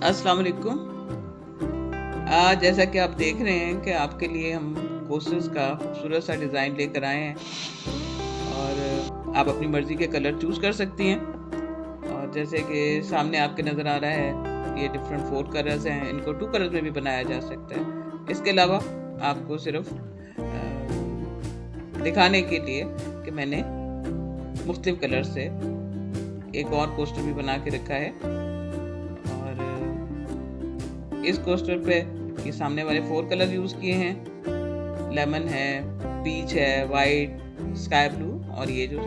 अस्सलाम वालेकुम। आज जैसा कि आप देख रहे हैं कि आपके लिए हम कोस्टर्स का खूबसूरत सा डिज़ाइन लेकर आए हैं और आप अपनी मर्ज़ी के कलर चूज़ कर सकती हैं। और जैसे कि सामने आपके नज़र आ रहा है, ये डिफरेंट 4 कलर्स हैं, इनको 2 कलर्स में भी बनाया जा सकता है। इसके अलावा आपको सिर्फ दिखाने के लिए कि मैंने मुख्तलिफ कलर से एक और कोस्टर भी बना के रखा है। और इस कोस्टर पे ये सामने वाले 4 कलर यूज़ किए हैं। लेमन है, पीच है, वाइट, स्काई ब्लू और ये जो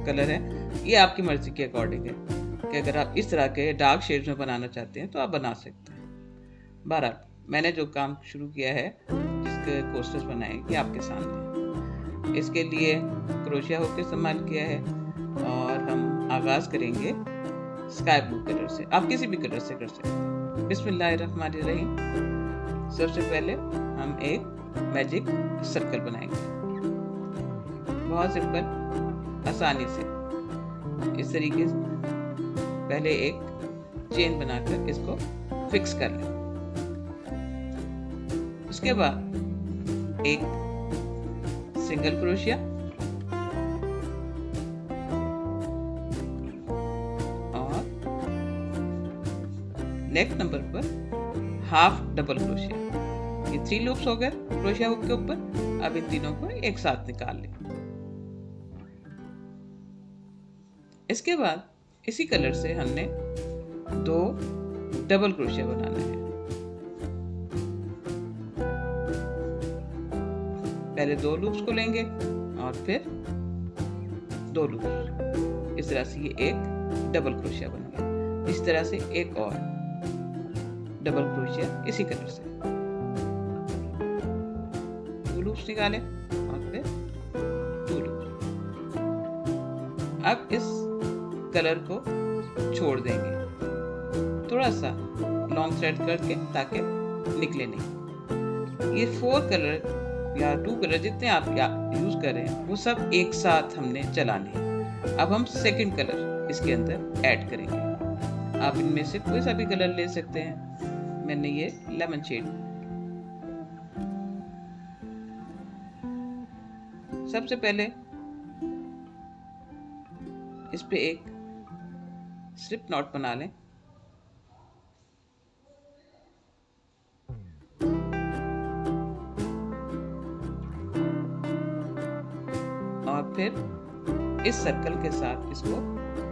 कलर है ये आपकी मर्ज़ी के अकॉर्डिंग है कि अगर आप इस तरह के डार्क शेड्स में बनाना चाहते हैं तो आप बना सकते हैं। बहरहाल मैंने जो काम शुरू किया है, जिसके कोस्टर्स बनाए, ये आपके सामने है। इसके लिए क्रोशिया हुक इस्तेमाल किया है और हम आगाज़ करेंगे स्काई ब्लू कलर से। आप किसी भी कलर से कर सकते हैं। बिस्मिल्लाहिर्रहमानिर्रहीम। सबसे पहले हम एक मैजिक सर्कल बनाएंगे, बहुत सिंपल, आसानी से। इस तरीके से पहले एक चेन बनाकर इसको फिक्स कर लें। उसके बाद एक सिंगल क्रोशिया और नेक्स्ट नंबर पर हाफ डबल क्रोशिया। ये 3 लूप्स हो गए क्रोशिया हुक के ऊपर। अब इन तीनों को एक साथ निकाल लें। इसके बाद इसी कलर से हमने 2 डबल क्रोशिया बनाना है। पहले 2 लूप्स को लेंगे और फिर 2 लूप्स। इस तरह से ये एक डबल क्रोशिया बन गया। इस तरह से एक और डबल क्रोशिया इसी कलर से। 2 लूप्स निकाले और फिर 2 लूप्स। अब इस कलर को छोड़ देंगे थोड़ा सा लॉन्ग थ्रेड करके, ताकि निकले नहीं। ये 4 कलर या 2 कलर जितने आप यूज कर रहे हैं वो सब एक साथ हमने चलाने हैं। अब हम सेकंड कलर इसके अंदर ऐड करेंगे। आप इनमें से कोई सा भी कलर ले सकते हैं। मैंने ये लेमन शेड। सबसे पहले इस पे एक स्लिप नॉट बना लें। और फिर इस सर्कल के साथ इसको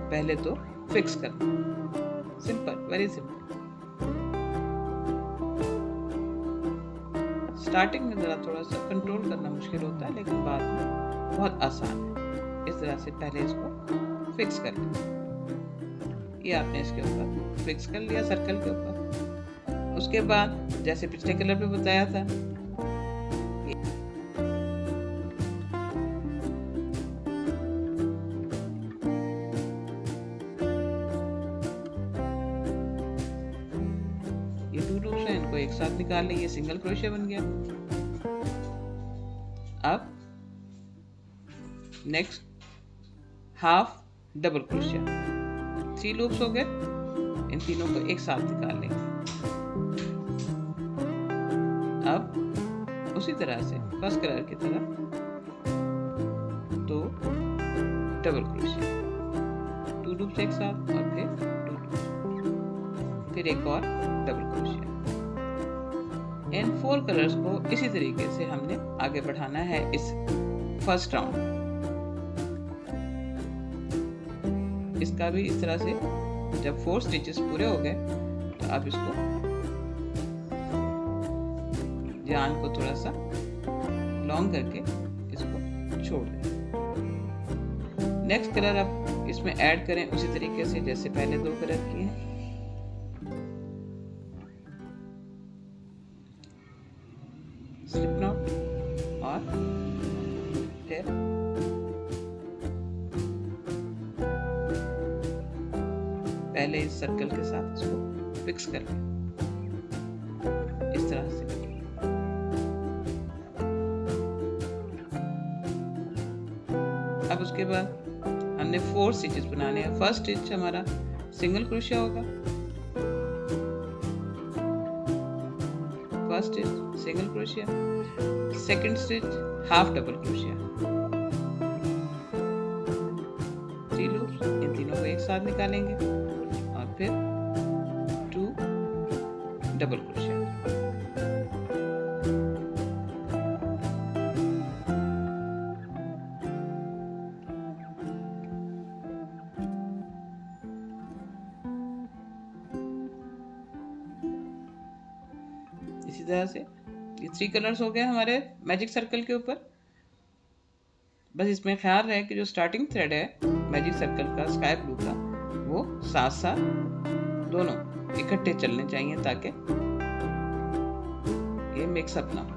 पहले तो फिक्स करना। Simple, very simple. स्टार्टिंग में जरा थोड़ा सा कंट्रोल करना मुश्किल होता है, लेकिन बाद में बहुत आसान है। इस तरह से पहले इसको फिक्स कर लें। ये आपने इसके ऊपर फिक्स कर लिया, सर्कल के ऊपर। उसके बाद जैसे पिछले कलर पे बताया था, ये 2 लूप्स हैं, इनको एक साथ निकाल लें। ये सिंगल क्रोशिया बन गया। अब next half double crochet. 3 loops हो गए। इन तीनों को एक साथ निकाल लेंगे। अब उसी तरह से फर्स्ट कलर की तरह 2 डबल क्रोशिया, 2 लूप्स एक साथ और फिर 2 लूप्स, फिर एक और डबल क्रोशिया। इन 4 कलर्स को इसी तरीके से हमने आगे बढ़ाना है इस फर्स्ट राउंड। इसका भी इस तरह से जब 4 स्टिचेस पूरे हो गए तो आप इसको जान को थोड़ा सा लॉन्ग करके इसको छोड़ दें। नेक्स्ट कलर आप इसमें ऐड करें उसी तरीके से जैसे पहले 2 कलर किए हैं। स्लिप नॉट और फिर पहले इस सर्कल के साथ इसको फिक्स कर लें इस तरह से। अब उसके बाद हमने 4 स्टिचेस बनाने हैं। फर्स्ट स्टिच हमारा सिंगल क्रोशिया होगा, first stitch single crochet, second stitch half double crochet, 3 loops, इन तीनों को एक साथ निकालेंगे और फिर 2 डबल क्रोशिया। इसी तरह से ये 3 कलर्स हो गए हमारे मैजिक सर्कल के ऊपर। बस इसमें ख्याल रहे कि जो स्टार्टिंग थ्रेड है मैजिक सर्कल का स्काई ब्लू का, वो साथ साथ दोनों इकट्ठे चलने चाहिए ताकि ये मिक्सअप ना हो।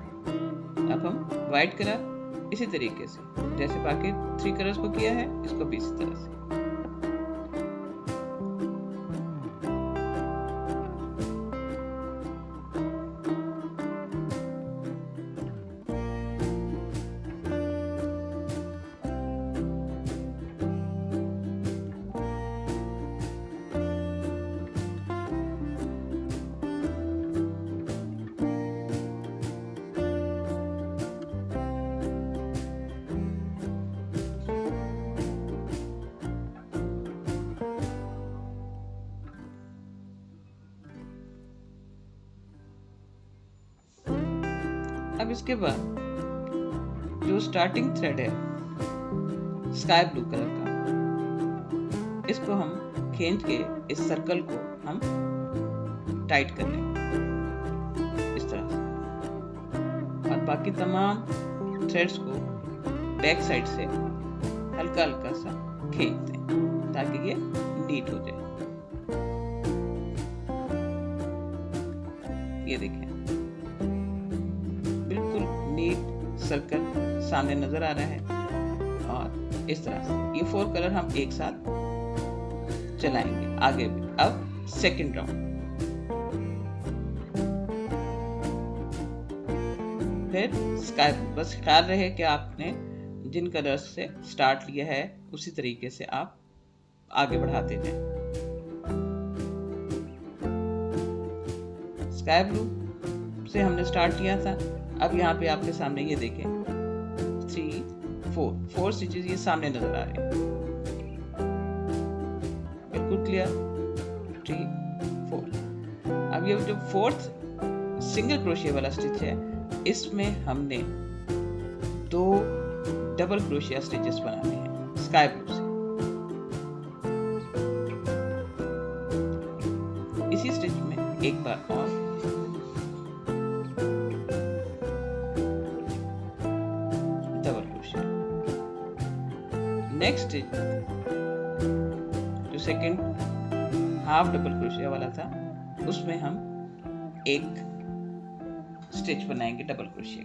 अब हम वाइट कलर इसी तरीके से जैसे बाकी 3 कलर्स को किया है, इसको भी इसी तरह से। अब इसके बाद जो स्टार्टिंग थ्रेड है स्काई ब्लू कलर का, इसको हम खींच के इस सर्कल को हम टाइट कर लेंगे इस तरह से, और बाकी तमाम थ्रेड्स को बैक साइड से हल्का हल्का सा खींच दें ताकि ये नीट हो जाए। ये देखें नीट सर्कल सामने नजर आ रहा है। और इस तरह से ये 4 कलर हम एक साथ चलाएंगे आगे भी। अब सेकंड राउंड, फिर स्काई, बस ख्याल रहे कि आपने जिन कलर्स से स्टार्ट लिया है उसी तरीके से आप आगे बढ़ाते जाएं। स्काई ब्लू से हमने स्टार्ट किया था। अब यहाँ पे आपके सामने ये देखें 3 4 स्टिचेस ये सामने नजर आ रहे हैं, बिल्कुल क्लियर। 3 4। अब ये जो 4th सिंगल क्रोशिया वाला स्टिच है, इसमें हमने 2 डबल क्रोशिया स्टिचेस बनाने हैं स्काई ब्लू से। इसी स्टिच में एक बार और नेक्स्ट स्टिच जो सेकंड हाफ डबल क्रोशिया वाला था, उसमें हम एक स्टिच बनाएंगे डबल क्रोशिया,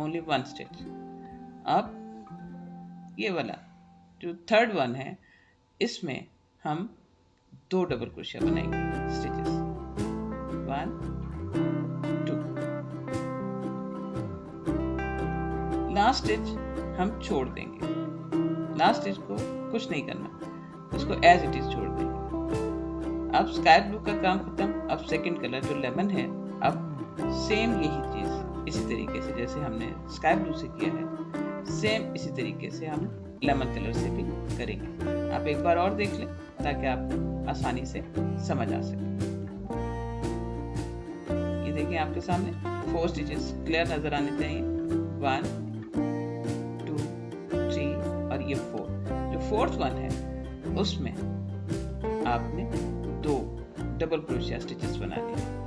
ओनली 1 स्टिच। अब ये वाला जो थर्ड वन है, इसमें हम 2 डबल क्रोशिया बनाएंगे स्टिचेस, 1 2। लास्ट स्टिच हम छोड़ देंगे, लास्ट स्टिच को कुछ नहीं करना, उसको एज इट इज छोड़ देंगे। अब स्काई ब्लू का काम खत्म। अब सेकंड कलर जो लेमन है, अब सेम यही चीज इसी तरीके से जैसे हमने स्काई ब्लू से किया है, सेम इसी तरीके से हम लेमन कलर से भी करेंगे। आप एक बार और देख लें ताकि आपको आसानी से समझ आ सके। ये देखिए आपके सामने 4 स्टिचेस क्लियर नजर आने चाहिए, 1 2 3 और ये 4। जो 4th वन है उसमें आपने 2 डबल क्रोशिया स्टिचेस बनाने हैं।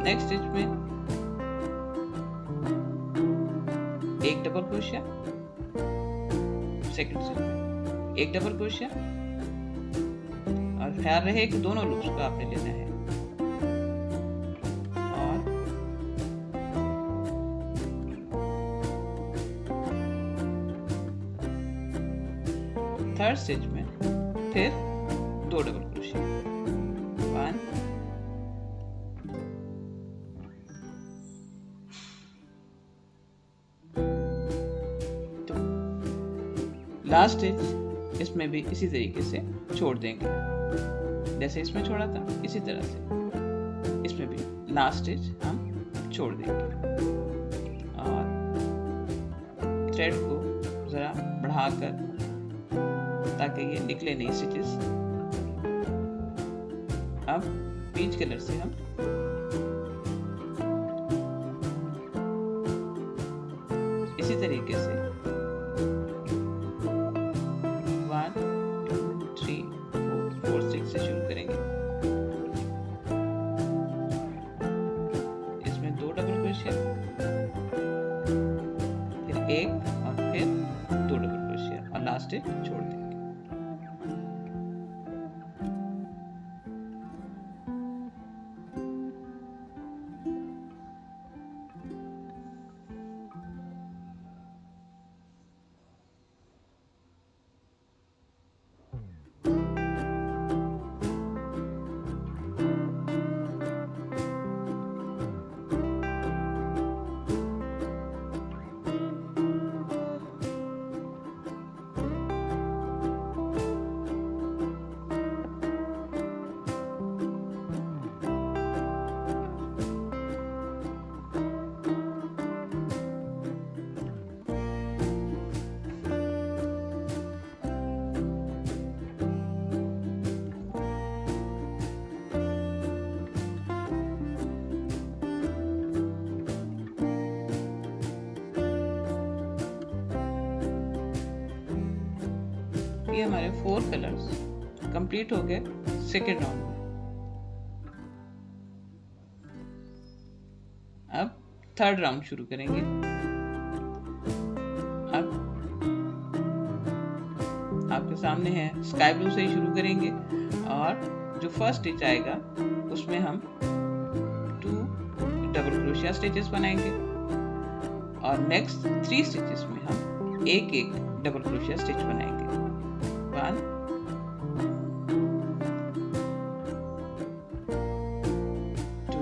नेक्स्ट स्टिच में एक डबल क्रोशिया, सेकंड स्टिच में एक डबल क्रोशिया, और ख्याल रहे कि दोनों लूप्स को आपने लेना है। और थर्ड स्टिच में फिर 2 डबल क्रोशिया, 1 2। लास्ट स्टिच इसमें भी इसी तरीके से छोड़ देंगे, जैसे इसमें छोड़ा था इसी तरह से इसमें भी लास्ट स्टिच हम छोड़ देंगे और थ्रेड को ज़रा बढ़ाकर ताकि ये निकले नहीं स्टिचेस। अब पीच कलर से हम इसी तरीके से 1 2 3 4 6 से शुरू करेंगे। इसमें 2 डबल क्रोशिया, फिर 1 और फिर 2 डबल क्रोशिया और लास्ट स्टिच छोड़ देंगे। ये हमारे 4 कलर्स कंप्लीट हो गए सेकेंड राउंड में। अब थर्ड राउंड शुरू करेंगे। अब आपके सामने है स्काई ब्लू से ही शुरू करेंगे और जो फर्स्ट स्टिच आएगा उसमें हम 2 डबल क्रोशिया स्टिचेस बनाएंगे और नेक्स्ट 3 स्टिचेस में हम एक डबल क्रोशिया स्टिच बनाएंगे। 1 2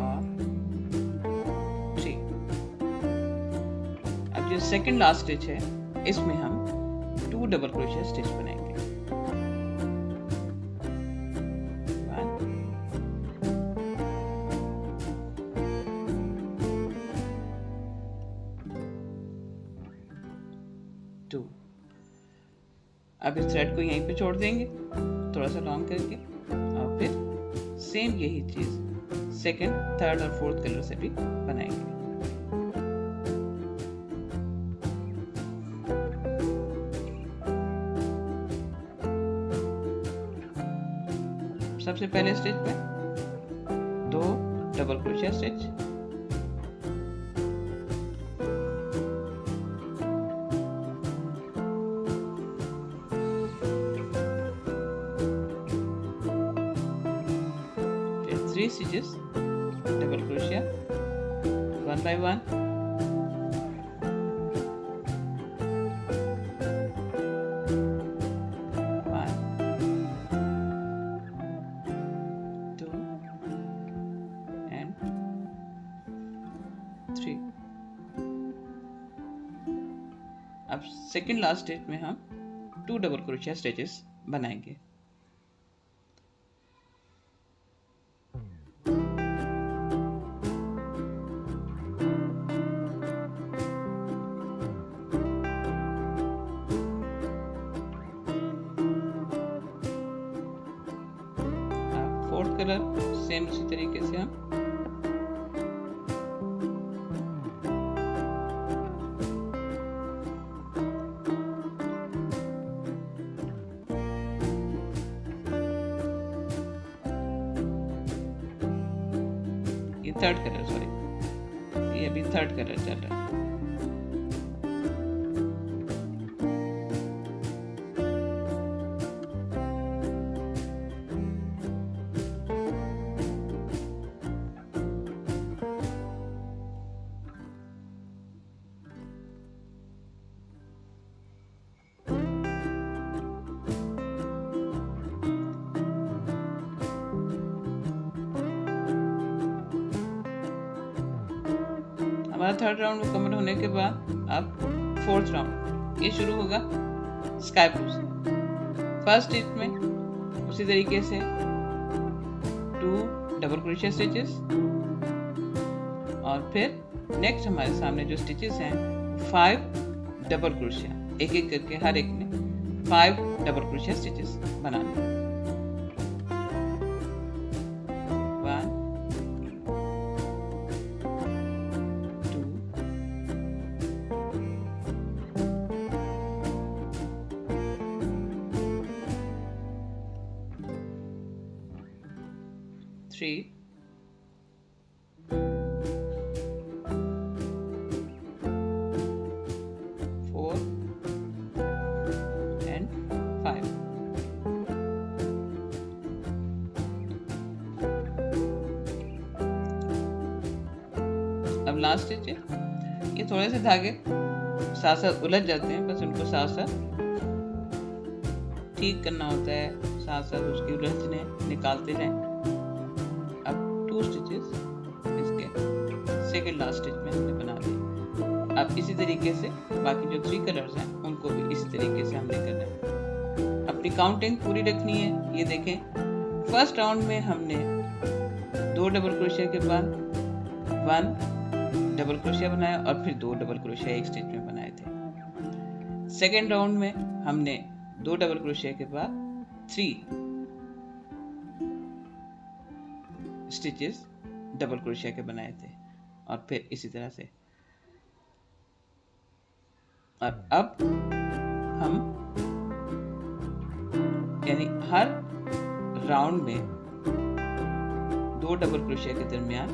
और 3। अब जो सेकंड लास्ट स्टिच है इसमें हम 2 डबल क्रोशिया स्टिच बनाएंगे। 2। अब इस थ्रेड को यहीं पे छोड़ देंगे थोड़ा सा लॉन्ग करके और फिर सेम यही चीज सेकंड, थर्ड और फोर्थ कलर से भी बनाएंगे। सबसे पहले स्टिच पे 2 डबल क्रोशिया स्टिच, फिर 3 स्टिचेस डबल क्रोशिया 1 by 1, अब सेकेंड लास्ट स्टिच में हम 2 डबल क्रोशिया स्टिचेस बनाएंगे। फोर्थ कलर सेम इसी तरीके से हम थर्ड कलर, सॉरी ये अभी थर्ड कलर चल रहा है। हमारा थर्ड राउंड मुकम्मल होने के बाद अब फोर्थ राउंड ये शुरू होगा स्काई ब्लू से। फर्स्ट स्टिच में उसी तरीके से 2 डबल क्रोशिया स्टिचेस और फिर नेक्स्ट हमारे सामने जो स्टिचेस हैं 5 डबल क्रोशिया, एक एक करके हर एक में 5 डबल क्रोशिया स्टिचेस बनाने। 1 2 3 4 and 5। अब लास्ट स्टिच है, ये थोड़े से धागे साथ साथ उलझ जाते हैं, बस उनको साथ साथ ठीक करना होता है, साथ साथ उसकी उलझने निकालते जाएं। अब 2 स्टिचेस इसके सेकेंड लास्ट स्टिच में हमने बना दिए। अब इसी तरीके से बाकी जो 3 कलर्स हैं उनको भी इसी तरीके से हमने करना है। अपनी काउंटिंग पूरी रखनी है। ये देखें, फर्स्ट राउंड में हमने 2 डबल क्रोशिया के बाद 1 डबल क्रोशिया बनाया और फिर 2 डबल क्रोशिया एक स्टिच में बनाए थे। सेकेंड राउंड में हमने 2 डबल क्रोशिया के बाद 3 स्टिचेस डबल क्रोशिया के बनाए थे और फिर इसी तरह से। और अब हम यानी हर राउंड में 2 डबल क्रोशिया के दरमियान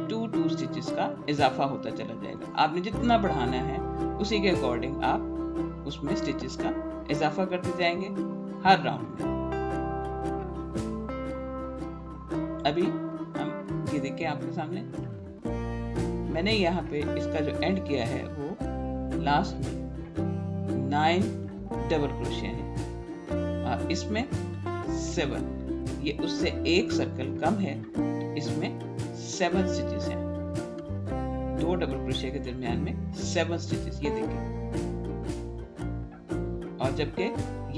2 स्टिचेस का इजाफा होता चला जाएगा। आपने जितना बढ़ाना है उसी के अकॉर्डिंग आप उसमें स्टिचेस का इजाफा करते जाएंगे हर राउंड में। अभी हम ये देखें आपके सामने, मैंने यहाँ पे इसका जो एंड किया है वो लास्ट में 9 डबल क्रोशिया है और इसमें 7, ये उससे एक सर्कल कम है, इसमें 7 स्टिचेस हैं। 2 डबल क्रोशिया के दरमियान में 7 स्टिचेस, ये देखें। और जबकि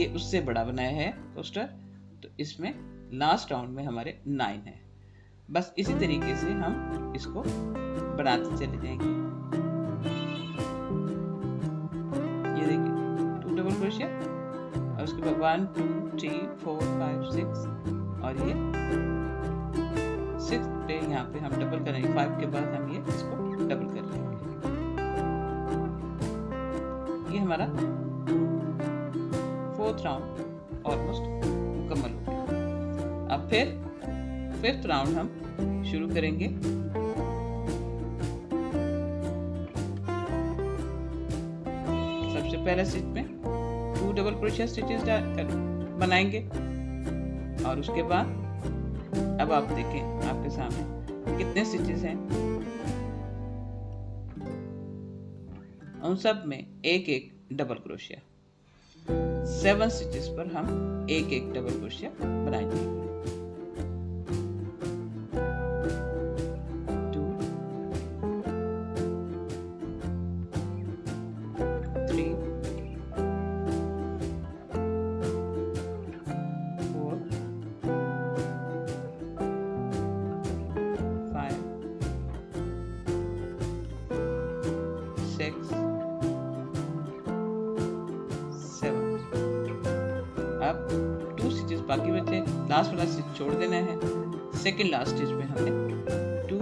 ये उससे बड़ा बनाया है कोस्टर, तो इसमें लास्ट राउंड में हमारे 9 है। बस इसी तरीके से हम इसको बनाते चले जाएंगे। ये देखिए 2 डबल क्रोशिया और उसके बाद 1 2 3 4 5 6 और ये 6 पे यहाँ पे हम डबल करेंगे। 5 के बाद हम ये इसको डबल कर लेंगे। ये हमारा 4th राउंड ऑलमोस्ट मुकम्मल हो गया। अब फिर 5th राउंड हम शुरू करेंगे। सबसे पहले स्टिच में 2 डबल क्रोशिया स्टिचेस बनाएंगे और उसके बाद अब आप देखें आपके सामने कितने स्टिचेस हैं। उन सब में एक एक डबल क्रोशिया। 7 स्टिचेस पर हम एक एक डबल क्रोशिया बनाएंगे। 2 3 4 5 6 7। अब 2 स्टिचेस बाकी बचे, लास्ट वाला स्टिच छोड़ देना है। सेकेंड लास्ट स्टिच में हमने 2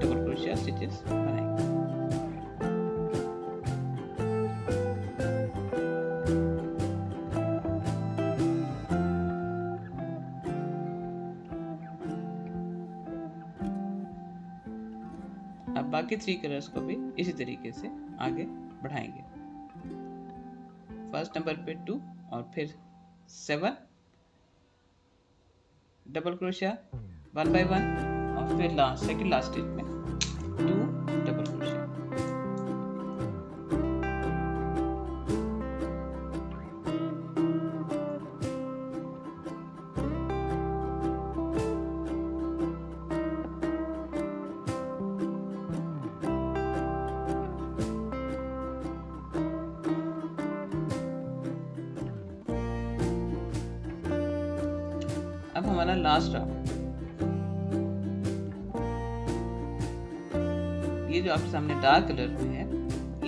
डबल क्रोशिया स्टिचेस बनाएंगे। अब बाकी 3 कलर्स को भी इसी तरीके से आगे बढ़ाएंगे। फर्स्ट नंबर पे 2 और फिर 7 डबल क्रोशिया 1 by 1 और फिर सेकेंड लास्ट स्टिच में 2 डबल क्रोशिया। हमारा लास्ट राउंड। ये जो आपके सामने डार्क कलर में है,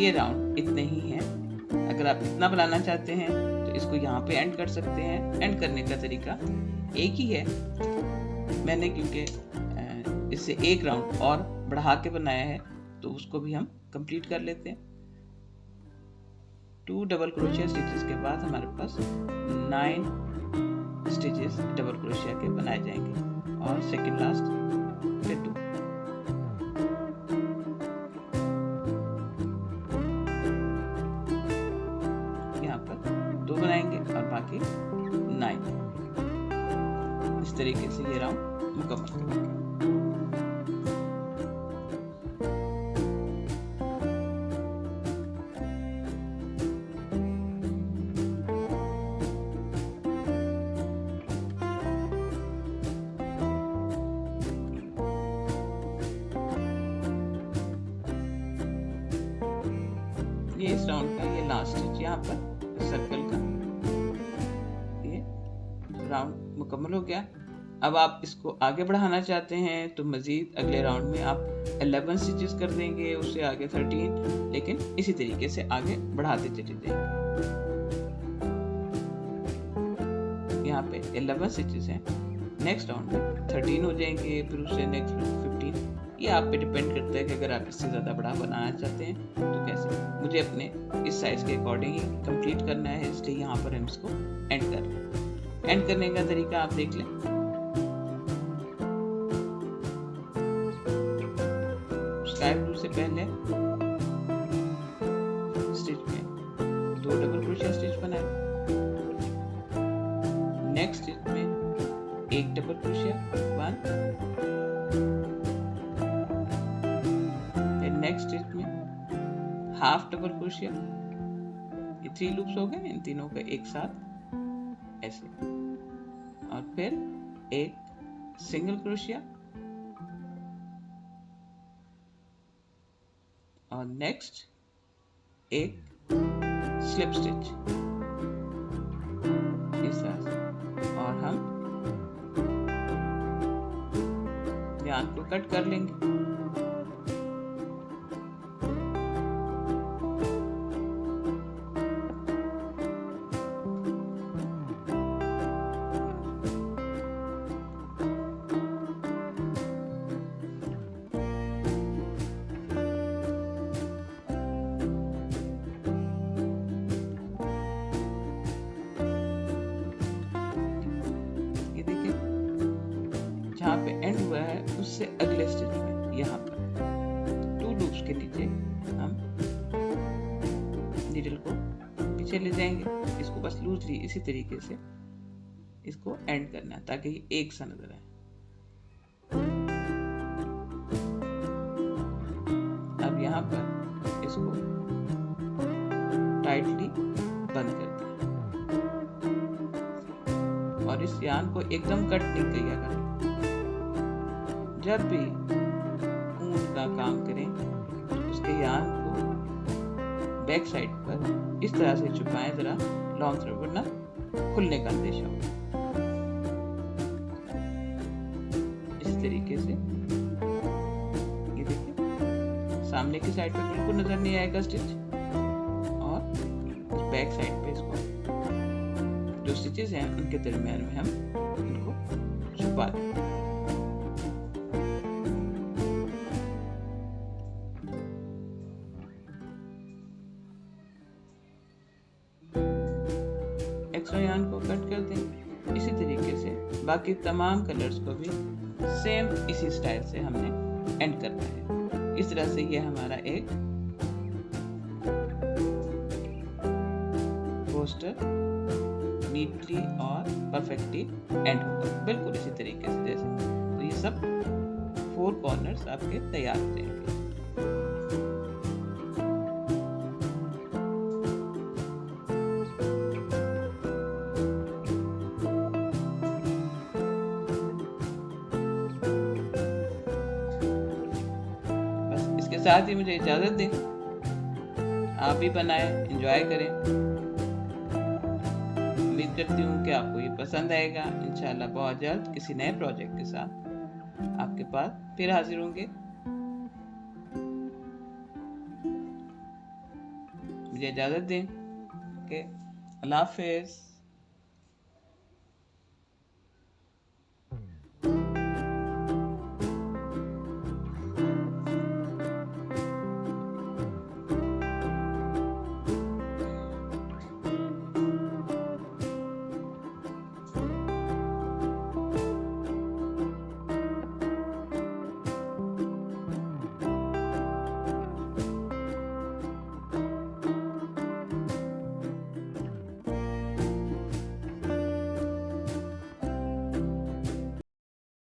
ये राउंड इतने ही है। अगर आप इतना बनाना चाहते हैं तो इसको यहाँ पे एंड कर सकते हैं। एंड करने का तरीका एक ही है। मैंने क्योंकि इससे एक राउंड और बढ़ा के बनाया है तो उसको भी हम कंप्लीट कर लेते हैं। 2 डबल क्रोशिया स्टिचेस के बाद हमारे पास 9 स्टिचेस डबल क्रोशिया के बनाए जाएंगे और सेकंड लास्ट फिर 2। यहाँ पर 2 बनाएंगे और बाकी 9। इस तरीके से ये राउंड मुकम्मल करेंगे। ये इस राउंड का ये लास्ट स्टिच यहाँ पर सर्कल का ये राउंड मुकम्मल हो गया। अब आप इसको आगे बढ़ाना चाहते हैं तो मजीद अगले राउंड में आप 11 स्टिचेस कर देंगे, उससे आगे 13, लेकिन इसी तरीके से आगे बढ़ाते चले जाएंगे। यहाँ पे 11 स्टिचेस हैं, नेक्स्ट राउंड में 13 हो जाएंगे, फिर उससे नेक्स्ट 15। ये आप पे डिपेंड करता है कि अगर आप इससे ज़्यादा बड़ा बनाना चाहते हैं तो कैसे। मुझे अपने इस साइज़ के अकॉर्डिंग ही कंप्लीट करना है, इसलिए यहाँ पर हम इसको एंड कर रहे हैं। एंड करने का तरीका आप देख लें। स्काई ब्लू से पहले स्टिच में 2 डबल क्रोशिया स्टिच बनाए, नेक्स्ट स्टिच में 1 डबल क्रोशिया 1, नेक्स्ट स्टिच में हाफ डबल क्रोशिया। ये 3 लूप्स हो गए इन तीनों का एक साथ ऐसे, और फिर एक सिंगल क्रोशिया और नेक्स्ट एक स्लिप स्टिच इस तरह से, और हम यार्न को कट कर लेंगे। जहाँ पे एंड हुआ है उससे अगले स्टिच में यहाँ पर 2 लूप्स के नीचे हम नीडल को पीछे ले जाएंगे। इसको बस लूजली इसी तरीके से इसको एंड करना है ताकि ये एक सा नजर आए। अब यहाँ पर इसको टाइटली बंद कर दिया और इस यार्न को एकदम कट नहीं किया करें। जब भी ऊन का काम करें तो उसके यार्न को बैक साइड पर इस तरह से छुपाएं, जरा लॉन्ग थ्रेड वरना खुलने का अंदेशा हो। इस तरीके से ये देखिए सामने की साइड पे बिल्कुल नजर नहीं आएगा स्टिच, और बैक साइड पे इसको जो स्टिचेस हैं उनके दरमियान में हम इनको छुपा दें। एक्स्ट्रा यार्न को कट कर दें। इसी तरीके से बाकी तमाम कलर्स को भी सेम इसी स्टाइल से हमने एंड करना है। इस तरह से ये हमारा एक पोस्टर नीटली और परफेक्टली एंड होगा, बिल्कुल इसी तरीके से जैसे। तो ये सब 4 कॉर्नर्स आपके तैयार हो जाएंगे। साथ ही मुझे इजाजत दें, आप भी बनाएं, एंजॉय करें। उम्मीद उम्मीद करती हूँ कि आपको ये पसंद आएगा। इंशाल्लाह बहुत जल्द किसी नए प्रोजेक्ट के साथ आपके पास फिर हाजिर होंगे। मुझे इजाज़त दें। अल्लाह हाफिज़।